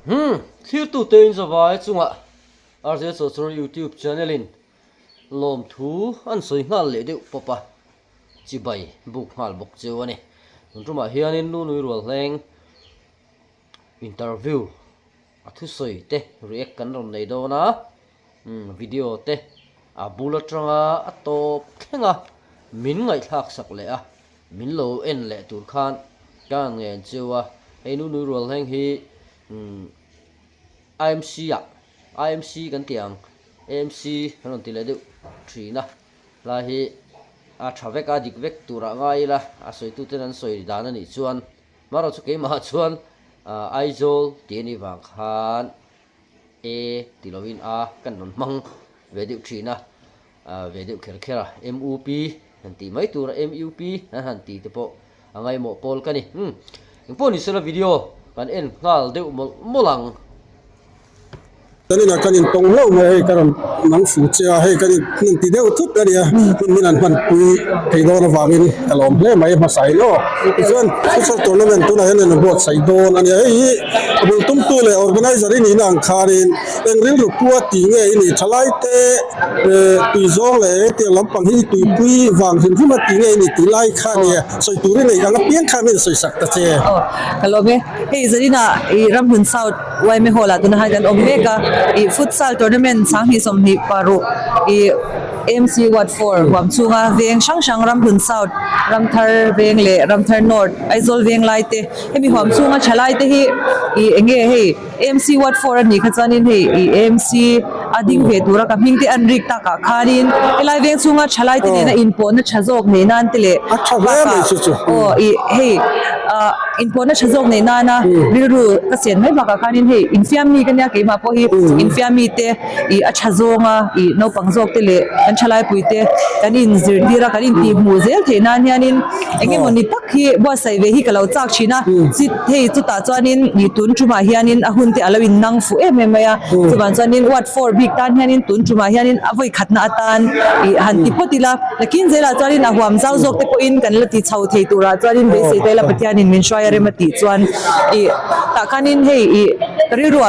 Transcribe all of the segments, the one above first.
Thiếu tu tên giờ vài chung ạ. RJ Social YouTube channelin lom thu an soi ngal le deuh papa chi bai buk ngal bok cheu ani ruma hianin nu nui rual hleng interview athu soi te react kan ron nei do na video te a bullet ranga atop thlenga min ngai thak sak le a min lo en le tur khan kan nge chewa ei nu nui rual hleng hi IMC ya IMC kan tiang AMC hanon ti le deuh thina la hi a thavek a dik vek tura ngai la a soi tu ten an soi dan ani chuan maro chu ke ma chuan aizol ti ni wang khan e tilovin a kan non mang ve deuh thina ve deuh kher khera MUP han ti mai tura MUP han ti te po angai mo pol kani po ni sela video kan en ngal deuh molang tani na kanin tong lo mai karon nang fu cha he kanin nin ti deu thut ania min an man pui thei do na wangin kalom hle mai ma sai lo chuan social tournament tu na hen bot sai don ania hi abul tum tu le organizer ni nang kharin engril ru pu ti nge ni thalai te tu zong le te lampang hi tu pui wang hin hi ma ti nge ni ti lai kha nia soi tu ri nei ang pian kha min soi sak ta che kalom he zarina i ramhun south wai me hola tu na han omega i futsal tournament sang hi som hi paru i MC Wat 4 wam chunga veng sang ramhun south ramthar veng le ramthar north aizol veng lai te hemi hom chunga chalai te hi i enge hei MC Wat 4 ani khachanin hei i MC ading ve tura ka mingte anrik ta ka khanin elai veng chunga chalai te na inpo na chazok ne nan te le acha ve le chu chu o i hei inpo na chazok ne na na biru ka sen mai ba ka khanin hei infiam ni kanya ke ma po hi infiam mi te i achazonga i no pangjok te le an chalai puite kanin zirdira kanin ti mu zel the na hianin enge moni pak hi bo sai ve hi kalau chak china sit hei chu ta chanin ni tun chuma hianin ahun te alawin nang fu em em ya chuban chanin Wat 4 big tan hianin tun chuma hianin avoi khatna atan i han ti potila lakin zela chanin ahwam zau zok te ko in kan lati chau thei tura chanin be se te la patianin min shwaya mati chuan i ta kanin hei i ri ruwa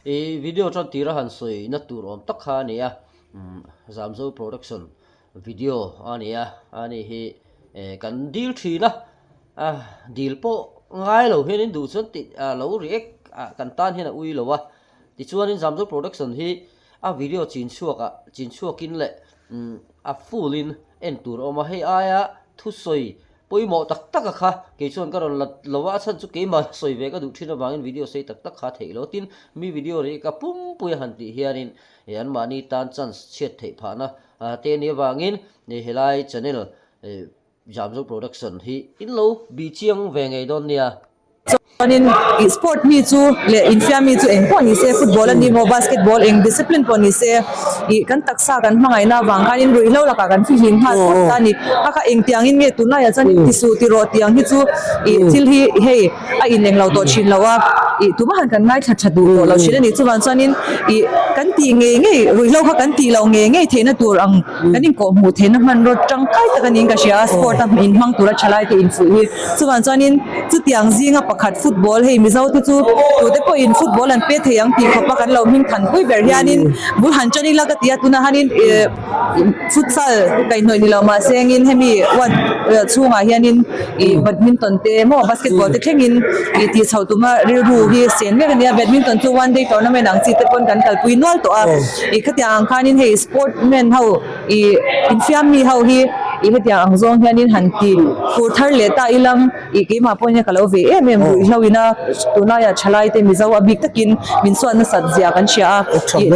hey video tron tira han soi na tur om tak kha nia zamzo production video ania ani hi kan deal thina deal po ngai lo henin du chon ti lo react kan tan hena ui lowa ti chuanin zamzo production hi video chin chuakin le full in en tur oma hei aya thu soi poimo tak tak kha ke chon karon lowa chan chu ke ma soi ve ka du thina bangin video sei tak tak kha theilo tin mi video re ka pum pui han ti hianin yan mani tan chance chet thei phana te ni wangin ni helai channel jamzo production hi inlo bi chiang ve ngei don nia in sport mi chu le infia mi chu eng poni se football ani mo basketball eng discipline poni se I kan taksa kan mangai na wang kan in rui lo la ka kan fi hin ha sport ta ni aka eng tiang in nge tu na ya chan ti su ti ro tiang hi chu I til hi hey a in eng lo to chin lawa I tu ma han kan ngai that thadu lo chin ani chu wan chan in I kan ti nge rui lo kha kan ti lo nge the na tur ang kan in ko mu the na man ro tang kai ta kan in ka sia sport am in hang tura chalai te in fu hi chu wan chan in chu tiang zinga pakhat football hei mizau tu chu tu te po in football an pe theyang ti khopa kan lo min than pui ber hianin bul han chani la ka tia tuna hanin futsal kai noi ni lo ma sengin hemi wat chunga hianin I badminton te mo basketball te thengin I ti chho tuma ri ru hi sen me kania badminton chu one day tournament ang chi te pon kan kal pui nol to a I khatia ang khanin hei sportmen how I infiam mi how hi I hetia ang zong hianin han ti kur thar le ta ilang I ke ma ponya kalau ve em hlawina tuna ya chalai te mizau abik takin min so na sat zia kan chia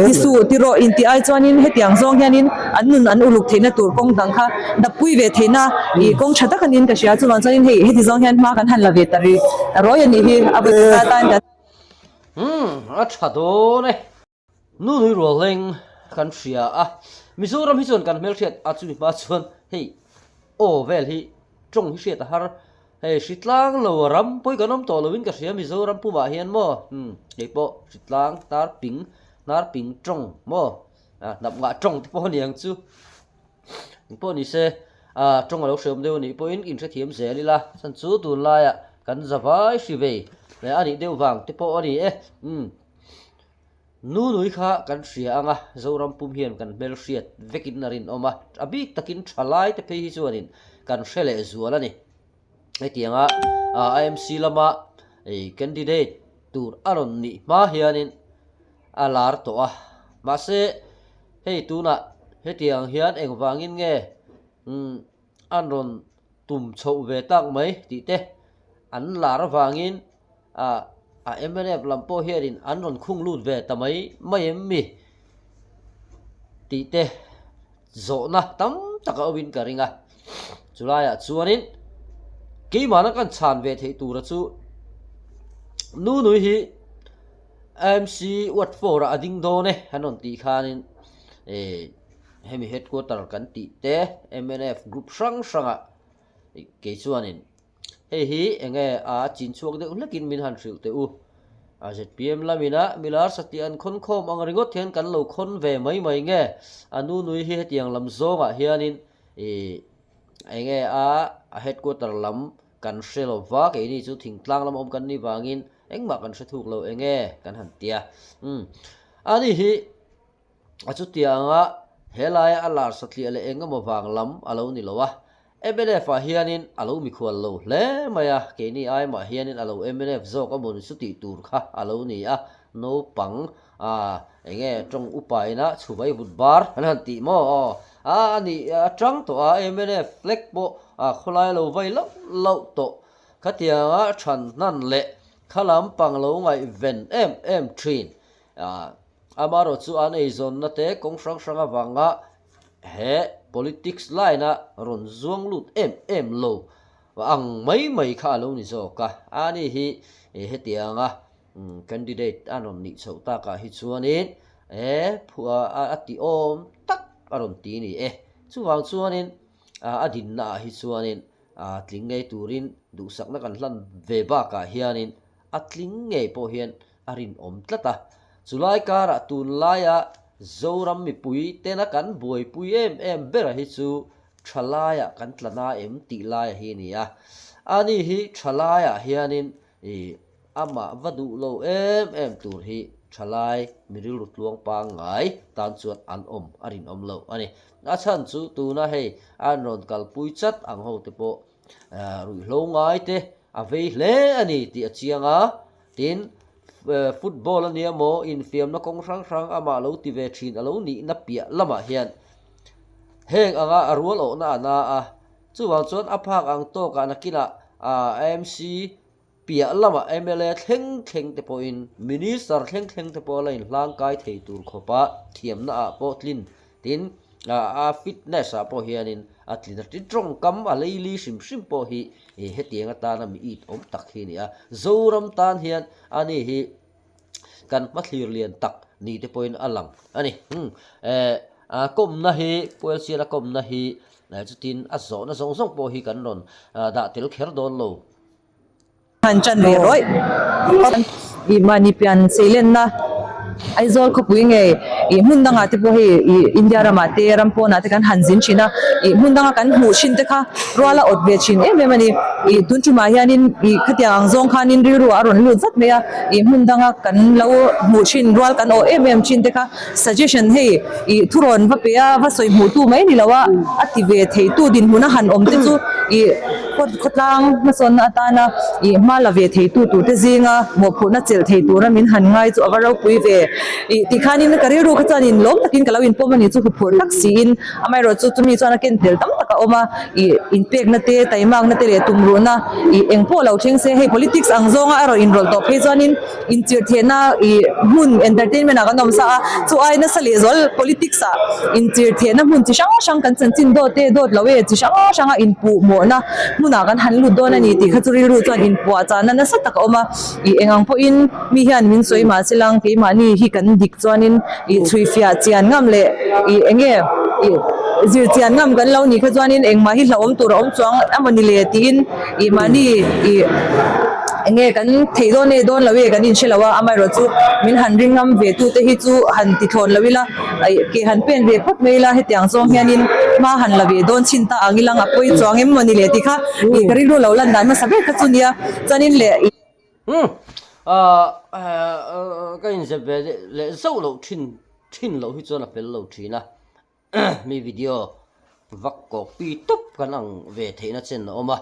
ti su ti ro in ti ai chuanin hetiang zong hianin annun an uluk theina tur kong dang kha da pui ve theina I kong chata kanin ka sia chuan chuanin hei heti zong hian ma kan han la ve tari roi ani hi abu ta tan da a thado ne nu hui ro leng kan sia mizoram hi chon kan mel thiat chu ma chuan hei vel hi trong hi hriat har hei shitlang lo ram poi kanom to lovin ka sia mizoram pu ba hian mo hei po shitlang nar ping trong mo nap nga trong ti po niang chu po ni se trong lo shem deu ni po in se thiam ze lila san chu tu la ya kan zawai shi ve le ani deu wang te po ani nu nui kha kan ria anga zoram pum hian kan bel riat vekin narin oma abik takin thalai te phei hi chuanin kan hrele zual ani etianga IMC lama candidate tur aron ni ma hianin alar to ma se hei tuna hetiang hian engwangin nge anron tum chho ve tak mai ti te an lar wangin MNF lampo hianin anron khung lut ve tamai mai mi ti te zo na tam taka win karinga chulaya chuanin ki mana kan chan ve thei tura chu nu nui hi MC wat for ading do ne hanon ti khanin hemi headquarter kan ti te MNF group sang ke chuanin hi enge chin chuak de ulakin min han thriu te ZPM lamina milar satian khon khom ang ringot hian kan lo khon ve mai nge anu nui hi hetiang lam zonga hianin enge headquarter lam kan shelova ke ni chu thingtlang lam om kan ni wangin engma kan se thuk lo enge kan han tia ani hi achu tianga helai alar satli ale engama wang lam alo ni lowa MNF hianin alo mi khwal lo le maya ke ni ai ma hianin alo MNF zo ka mon su ti tur kha alo ni no pang enge trong upai na chubai budbar han ti mo ani trăng to MNF flex bo khulai lo vai lo to khatia than nan le khalam pang lo ngai ven trin amaro chu an ei zon na te kong sang awanga he politics line ron zuang lut lo wa ang mai kha lo ni zo ka ani hi hetianga candidate anon ni chota ka hi chuanin phua ati om tak aron ti ni chuwang chuanin adin na hi chuanin tling ngei turin du sakna kan hlan ve ba ka hianin atling ngei po hian arin om tlata chulai kara tun laia zoram mi pui tena kan boi pui bera hi chu thalaya kan tlana ti laia hi ni ani hi thalaya hianin ama vadu lo tur hi thalai miril rutluang pa ngai tan chuat an arin lo ani chan chu tuna hei anron kal pui chat ang ho te po rui lo ngai te avei hle ani ti achianga tin football ania mo in fiam na kong sang ama lo ti ve thin alo ni na pia lama hian heng anga arwal o na chuwang chuan aphak ang to ka nakina IMC pia lama MLA thleng te po in minister thleng te po lain hlang kai thei tur khopa thiam na po tlin tin fitness po hianin atlin ti trong kam leili sim po hi hetianga ta na mi it om tak hi ni zoram tan hian ani hi kan mathlir lian tak ni te point alang ani kom na hi poel sira kom na hi chutin zo na zong po hi kan ron da tel kher don lo han chan ve roi i mani pian selen na aizol ko puinge i mundanga te po he i India rama te rampo na te kan hanjin china i mundanga kan hu shin te kha roala otbe chin memani i tunchu ma hianin i khatiang zong khanin ri ru aron lu zat meya i mundanga kan lo hu shin roal kan o chin te kha suggestion he i thuron va peya va soi mu tu mai ni lawa ative thei tu din huna han om te chu i khotlang ma son atana i malave thei tu te zinga mo phuna chel thei tu ra min han ngai chu awarau pui ve i tikhanin kariru khachanin lom takin kalawin pomani chu phur tak sin amai ro chu tumi chana ken tel tam taka oma i inpek na te taimang na te le tumru na i engpo lo theng se he politics angzonga aro enroll to phejanin inchir thena i mun entertainment aga nom sa chu ai na sale zol politics a inchir thena mun chi sang kan chanchin do te dot lawe chi sang inpu mo na muna kan hanlu do na ni ti khachuri ru chuan inpu a chana na sataka oma i engang po in mi hian min soi ma silang ke mani hi kan dik chuanin i thrui fia chian ngam le i enge i zir chian ngam kan lo ni kha chuanin engma hi hlawm tur om chuang amani le tin i mani i enge kan theidon ne don lawe kan in shelawa amai ro chu min han ringam ve tu te hi chu han ti thon lawila ai ke han pen ve phot meila he tiang song hianin ma han lawe don chinta angilang apoi chuang em mani le ti kha i kari ro lo lan dan ma sabe kha chunia chanin le cái in về lệ dâu lẩu chín lẩu hi cho là phải lẩu chín à mi video vắt copy túp cái năng về thế nó trên nó mà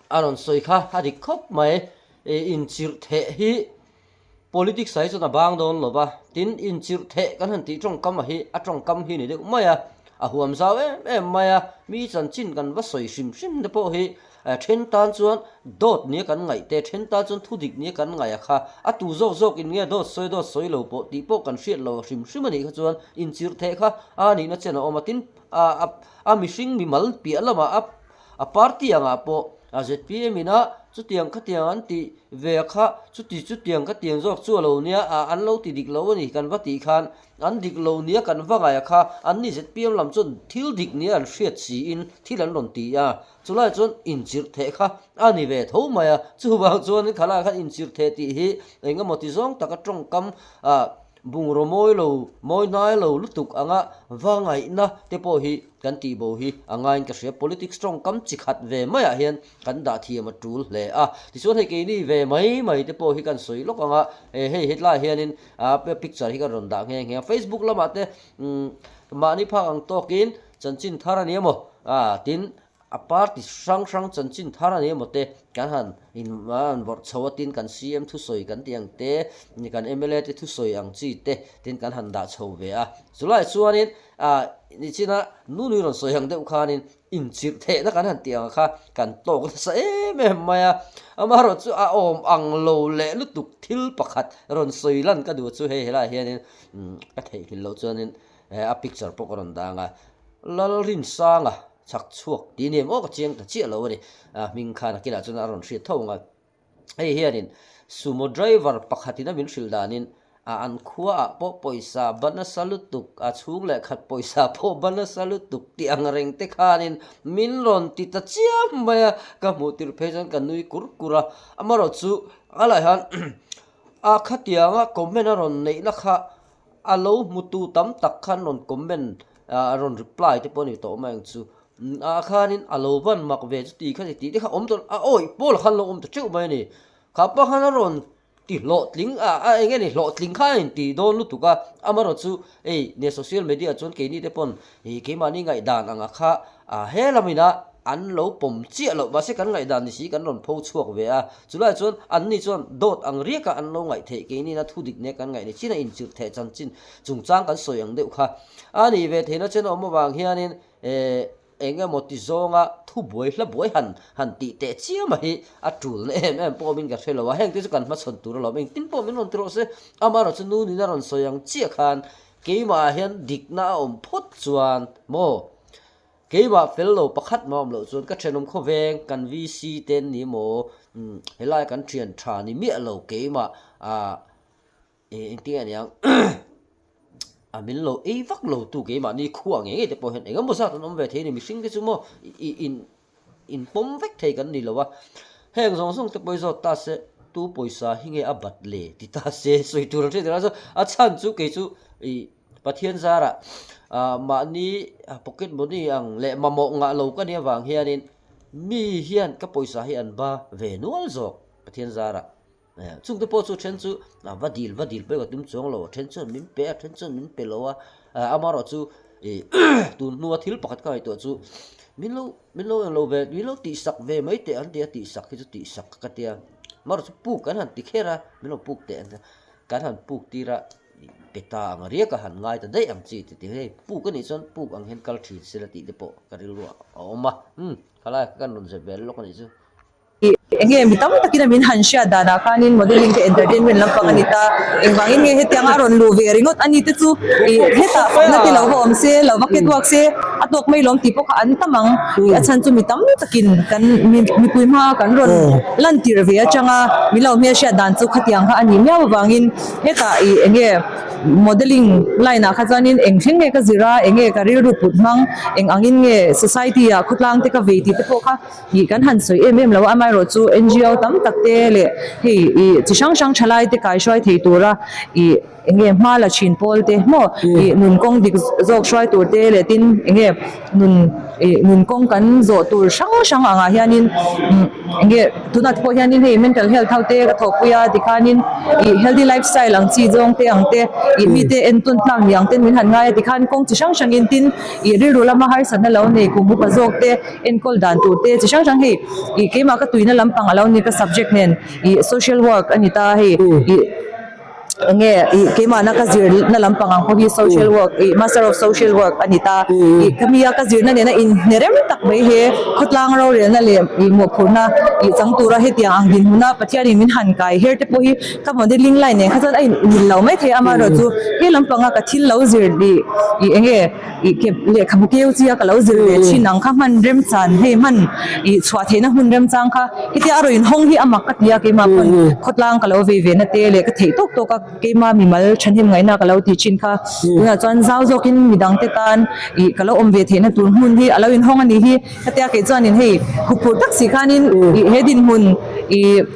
anh soi kha hadi khop mai in chir the hi politics sai cho na bang don lo ba tin in chir the kan han ti trong kam hi a trong kam hi ni de mai a huam zau em mai mi chan chin kan va soi sim sim de po hi then tan chuan dot ni kan ngai te then ta chuan thu dik ni kan ngai kha a tu zok zok in nge dot soi lo po ti po kan hriat lo sim sim ani kha chuan in chir the kha a ni na chen o ma tin a mi sing mi mal pi alama a party anga po a ZPM ina chu tiang kha tiang an ti ve kha chu tiang kha tiang zok chu lo nia an lo ti dik lo ani kan va ti khan an dik lo nia kan va ngai kha an ni ZPM lam chun thil dik ni an hriat si in thil an lon ti chulai chun in chir the kha ani ve tho maya chu ba chuan khala khan in chir the ti hi enga moti zong taka trong kam bung ro moi nai lo lutuk anga wangai na te po hi kan ti bo hi anga in ka hria politics strong kam chi khat ve maya hian kan da thiam atul hle ti chuan hei ke ni ve mai te po hi kan soi lok anga hei hetla hian in picture hi kan ron da nge Facebook lama te mani phang ang tokin chanchin tharani mo tin apart sang chanchin tharani mo te kan han in man bor chawatin kan CM thu soi kan tiang te ni kan MLA te thu soi ang chi te tin kan han da chho ve zulai chuanin ni china nu ron soi hang de ukhanin in chir the na kan han tiang kha kan tok sa maya amaro chu om ang lo le lutuk thil pakhat ron soi lan ka du chu he hela hianin ka thei hil lo chuanin a picture pok ron danga lal rin sanga chak chuak ti nem ok chiang ta chi lo ni ming kha na kila chuna ron hri thonga hei hianin sumo driver pakhatina min hril danin an khuwa po poisa bana salutuk chung le khat poisa po bana salutuk ti angreng te khanin min ron ti ta chiam maya ka mutir phejan kan nui kurkura amaro chu ala han khatianga comment ron nei na kha alo mutu tam tak khan ron comment ron reply te poni to mang chu khanin alovan mak ve ti kha ti kha om to oi pol khan lo om to chu mai ni kha pa khan ron ti lo tling nge ni lo tling khan ti don lu tu ka amaro chu ne social media chon ke ni te pon ke mani ngai dan anga kha he lamina an lo pom chi lo ba se kan ngai dan ni si kan ron pho chuak ve chulai chon an ni chon dot ang ria ka an lo ngai the ke ni na thu dik ne kan ngai ni china in chir the chan chin chung chang kan soyang deu kha ani ve thena chen om wang hianin enga moti zonga thu boi hla boi han ti te chia ma hi atul ne em po min ka thelo wa heng ti chu kan ma chon tur lo meng tin po min ron tro se amaro chu nu ni na ron soyang chia khan ke ma hian dik na om phot chuan mo ke ma fellow pakhat mom lo chuan ka thenom kho veng kan VC ten ni mo helai kan thian tha ni mi lo ke ma ti an yang min lo vak lo tu ke ma ni khuang nge te po hen engam mo sa ton ve the ni mi sing ke chu mo in pom vek thei kan ni lo wa heng song te poi zo ta se tu poisa hinge abat le ti ta se soi tu re ra so chan chu ke chu pathian zara ma ni pocket money ang le mamo nga lo ka ni wang hianin mi hian ka poisa hi an ba ve nual zo pathian zara chung te po chu then chu vadil pe ga tum chong lo then chu min pe lo amaro chu tu nuwa thil pakhat kai to chu min lo lo ve min lo ti sak ve mai te an ti sak ki chu ti sak ka tia mar chu pu kan han ti khera min lo puk te kan han puk ti ra peta ang ria ka han ngai ta dei ang chi ti he pu ka ni chon pu ang hen kal thi sela ti de po ka ri lu oma khala kan ron je bel lo ka ni chu enge mitam takina min hansha dana kanin modeling ke entertainment lam panganita engwangin nge hetiang aron lu ve ringot ani te chu heta na ti lo hom se lo bucket work se atok mai lom tipo ka an tamang achan chu mitam takin kan mi puima kan ron lan tir ve changa milaw me sha dan chu khatiang ha ani meaw wangin heta enge modeling line a khazanin engtheng nge ka zira enge career ru putmang eng angin nge society a khutlang te ka ve ti te po kha hi kan han soi em lo amai ro chu NGO tam takte le hi chi sang chalai te kai shoi thei tura enge mala chin pol te mo nun kong dik zok shoi tur te le tin enge nun nun kong kan zo tur sang anga hianin enge tunat po hianin hei mental health haute ka thopuya dikhanin healthy lifestyle ang chi jong te ang te mi te entun tlang yang ten min han ngai dikhan kong chi sang in tin ri rula ma har san na lo nei ku bu pa jok te en kol dan tu te chi sang hei keima ka tuina lampang alo ni ka subject nen social work anita hei nge keima na ka zir na lampang ang ko hi social work master of social work anita kamia ka zir na ne na in nerem tak bai he khotlang ro re na le mo phuna changtura he tia ang din huna pathiani min han kai her te po hi ka modeling line ne khajan ai min lo mai the ama ro chu he lampanga ka thil lo zir di enge ke le khabu ke uchi ka lo zir le chinang kha man rem chan he man chwa the na hun rem chang kha iti aro in hong hi ama ka tia ke ma pon khotlang ka lo ve ve na te le ka thei tok to ka keima mimal thanim ngai na kalau ti chin kha na chuan zau zokin midang te tan kalau omve thena tur hun hi alo in hong ani hi katia ke chuan in hei khupur tak si khanin hedin hun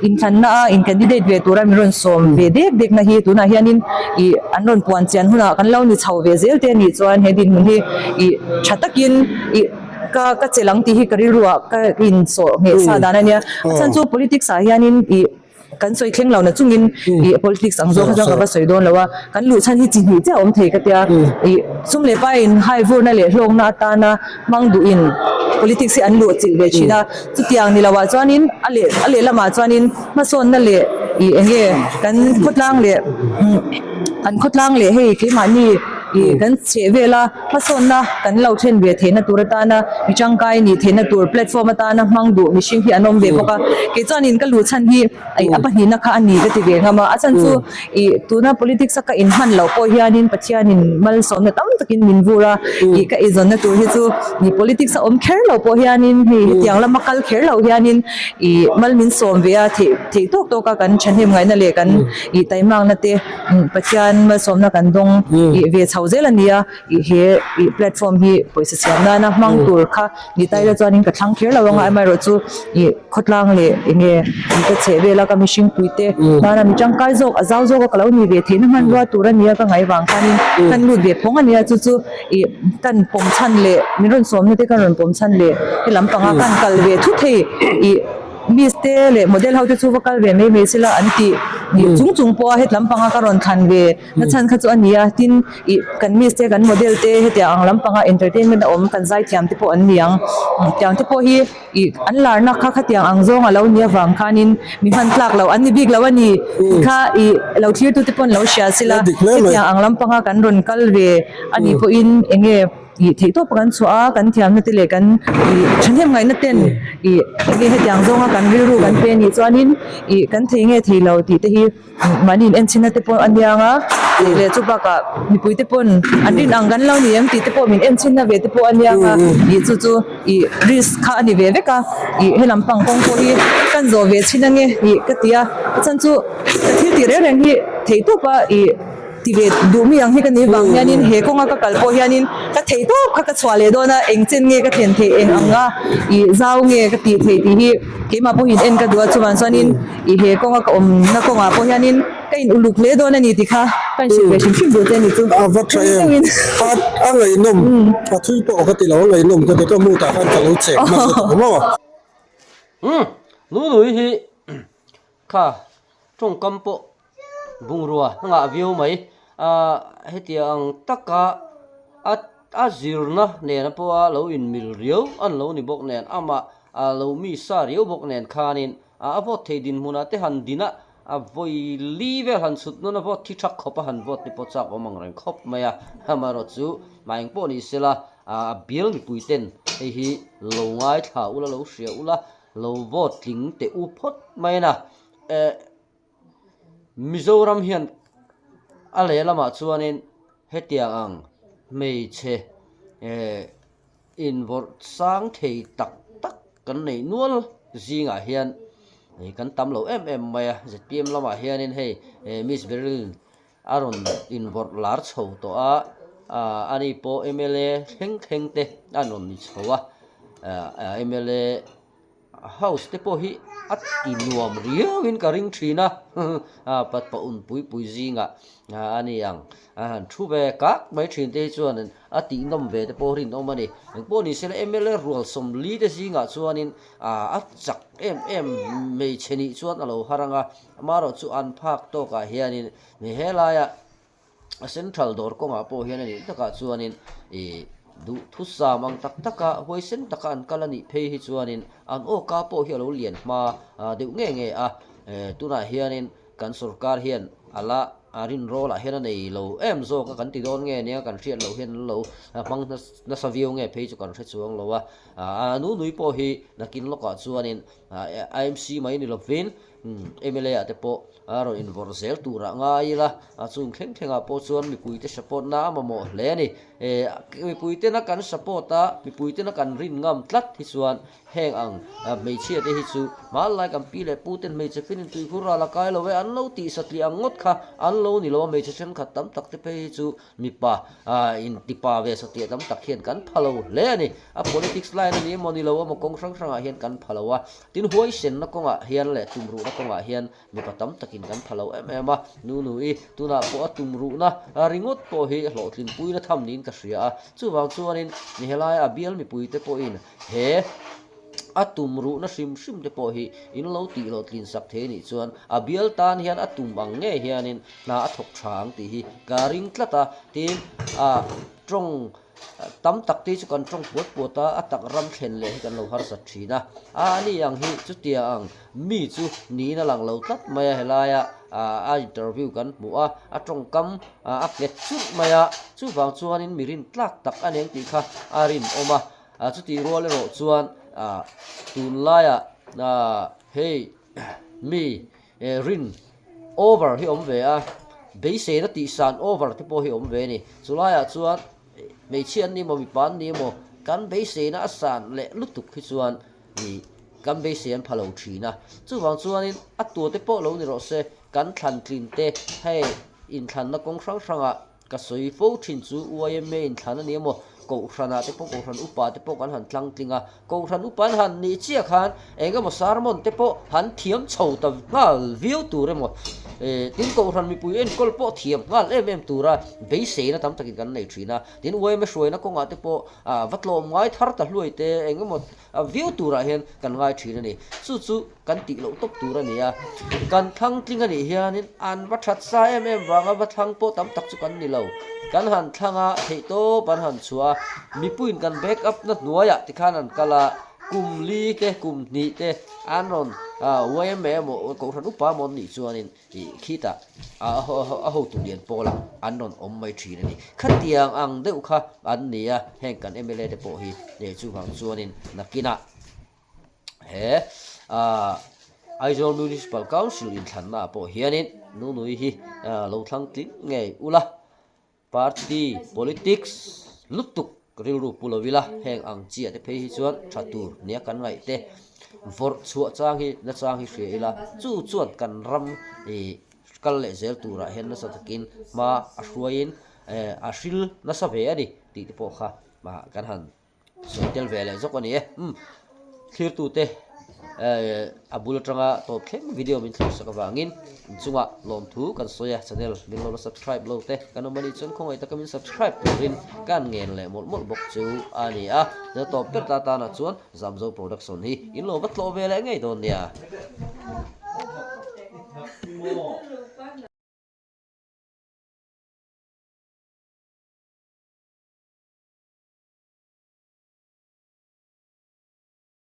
in thanna in candidate ve tura miron som ve dek na hi tuna hianin anron puan chian huna kan lo ni chho ve zel te ni chuan hedin hun hi thatakin ka chelang ti hi kari ruwa ka in so nge sa dana nia chan chu politics a hianin kan soi thleng lo na chungin politics ang zo kha ka soi don lawa kan lu chan hi chi ni cha om thei ka tia sum le pa in hai vu na le hlong na ta na mang du in politics an lu chil ve china chu tiang ni lawa chuanin ale lama chuanin ma son na le enge kan khotlang le kan khotlang le hei ke mani kan chevela pason na kan lo then ve thena turata na mi changkai ni thena tur platform ta na mangdu mishing hi anom ve boka ke chanin ka lu chan hi ai apani na kha ani ga ti ve ngama achan chu tuna politics ka in han lo po hianin pachianin mal som na tam takin min vura ka izon na tur hi chu ni politics a om kher lo po hianin hi tiang la makal kher lo hianin mal min som ve a the tok to ka kan chanhem ngai na le kan taimang na te pachian mal som na kan dong ve chawzelania he platform hi poisa siamna na mang tur kha ni tai la chuanin ka thlang kher lawanga amai ro chu khotlang le enge ka chevela ka mishing puite dana mi changkai jok azau jok ka lo ni ve thein man wa turania ka ngai wang kanin kan lu ve phonga nia chu kan pom chan le miron som ne te kan ron pom chan le he lampanga kan kal ve thu the miste le model how to chu vocal ve me sila anti chung po het lampanga karon than ve na chan kha chu ania tin kan miste kan model te hetia ang lampanga entertainment om kan zai thiam te po an niang tiang te po hi an lar na kha tiang ang zong alo nia wang khanin mi han tlak lo an ni big lo ani kha lo thir tu te pon lo sha sila tiang ang lampanga kan ron kal ve ani po in enge thei to pakan chua kan thiam na te le kan thanem ngai na ten nge he tiang zonga kan ru kan pe ni chuanin kan thei nge thei lo ti te hi manin en china te pon anianga le chupa ka mi pui te pon andin angan lo ni em ti te po min en china ve te po anianga chu risk kha ani ve ve ka he lampang kong ko hi kan zo ve china nge ka tia chan chu ka thil ti re reng hi thei to pa tive dumi ang hi kani wang yanin he konga ka kalpo yanin ka thei to ka chwale do na engchen nge ka then the eng anga zau nge ka ti thei ti hi ke ma po hin en ka duwa chuan sanin he konga ka na konga po yanin kain uluk le do na ni ti kha kan shin do te ni chu va try pat angai nom pathui po ka ti lo ngai nom ka te ka mu ta kan ka lo che ma nu hi kha trong kampo bungrua nga view mai hetiang taka azirna ne na po lo in mil rio an lo ni bok nen ama lo mi sa rio bok nen khanin avot theidin muna te han dina voi live han sut no na vot thi thak khopa han vot ni pochak omang rang khop maya hamaro chu maing po ni sela bil ni puiten hi lo ngai tha ula lo sia ula lo vot ting te u phot mai na Mizoram hian ale lama chuanin hetiang ang mei che in vor sang thei tak kan nei nual zinga hian kan tam lo maya zpm lama hianin hei miss beril aron in vor lar chho to ani po mla theng te anon ni chowa mla house te po hi at inuam riau in ka ring thina pat pa un pui zinga ani ang thu ve kak mai thin te chuan ati nom ve te po rin omani po ni sel MLA rual som li te zinga chuanin a chak em mei cheni chuan alo haranga maro chu an phak to ka hianin mi helaya central dor ko nga po hianin taka chuanin du thu samang taka hoisen taka an kalani phei hi chuanin an o ka po hi lo lian ma deu nge tuna hianin kan sarkar hian ala arin rola hian nei lo em zo ka kan ti don nge nia kan rian lo hian lo mang na savio nge phei chu kan hre chuang lo nu nui po hi nakin loka chuanin IMC mai ni lovin MLA ate po aro in vorzel tura ngaila chung thenga po chuan mi puite support na mamo hle ni mi puite na kan support a mi puite na kan rin ngam tlat hi chuan heng ang mei chia te hi chu mal lai kam pi le puten mei che fin tui khura la kai lo we an lo ti satli angot kha an lo ni lo mei che chen kha tam tak te pe hi chu mi pa in ti pa ve sati tam tak hian kan phalo le ni a politics line ni moni lo mo kong sang sang a hian kan phalo wa tin huai sen na konga hian le tumru na konga hian mi patam takin kan phalo em nu i tuna po tumru na ringot po hi hlotlin pui na tham nin ka hria chu wang chuanin ni helai a bial mi pui te po in he atumru na sim te po hi in lo ti lo tlin sak the ni chuan a bial tan hian atum ang nge hianin na athok thang ti hi garing tlata tin trong tam tak ti chu kan trong puata atak ram thlen le kan lo har sat thina ani ang hi chu tia ang mi chu ni na lang lo tat maya helaya a interview kan mu a trong kam a klet chu maya chu wang chuanin mirin tlak tak aneng ti kha arim oma chu ti ro le ro chuan tun laya hey mi rin over hi om ve a be se na ti san over te po hi om ve ni chulaya chuan mei chian ni mo mi pan ni mo kan be se na asan le lutuk khi chuan ni kan be se an phalo thina chu wang chuanin a tu te po lo ni ro se kan thlan tlin te hey in thlan na kong sang ka soi fo thin chu uime in thlan ani mo ko hrana te po ko hran upa te po kan han tlang tlinga ko hran upan han ni chia khan enga mo sarmon te po han thiam chho ta ngal view tu re mo tin ko hran mi pui en kol po thiam ngal em tura be se na tam takin kan nei thina tin uime shroi na ko nga te po vatlo ngai thar ta hloi te enga mo view tura hen kan ngai thina ni chu kan ti lo top tura ni kan thang tlinga ni hianin an va that sa em wanga va thang po tam tak chu kan ni lo kan han thanga theito pan han chua mi puin kan back up na nuaya ti khan an kala kum li te kum ni te anon wme mo ko ran upa mon ni chuanin i khita a ho tu lian pola anon om mai thina ni khatiang ang deuh kha an nia heng kan MLA te po hi ne chu wang chuanin nakina he Aizawl Municipal Council in thlanna po hianin nui hi lo thlang tling nge ula party politics lutuk rilru pulovila heng ang chia te phei hi chuan thatur nia kan ngai te vor chuwa chang hi hriela chu chuan kan ram kal le zel tura hen na satakin ma a hruain a hril na sa ve ani ti te po kha ma kan han soitel vele zok ani clear tu te abul tanga top khem video min thlar saka wangin chunga lom thu kan soya channel min lo subscribe lo te kan mani chon khong ai ta kamin subscribe rin kan ngen le mol bok chu ani the top per ta na chuan zamzo production hi in lo vat lo vele ngai don nia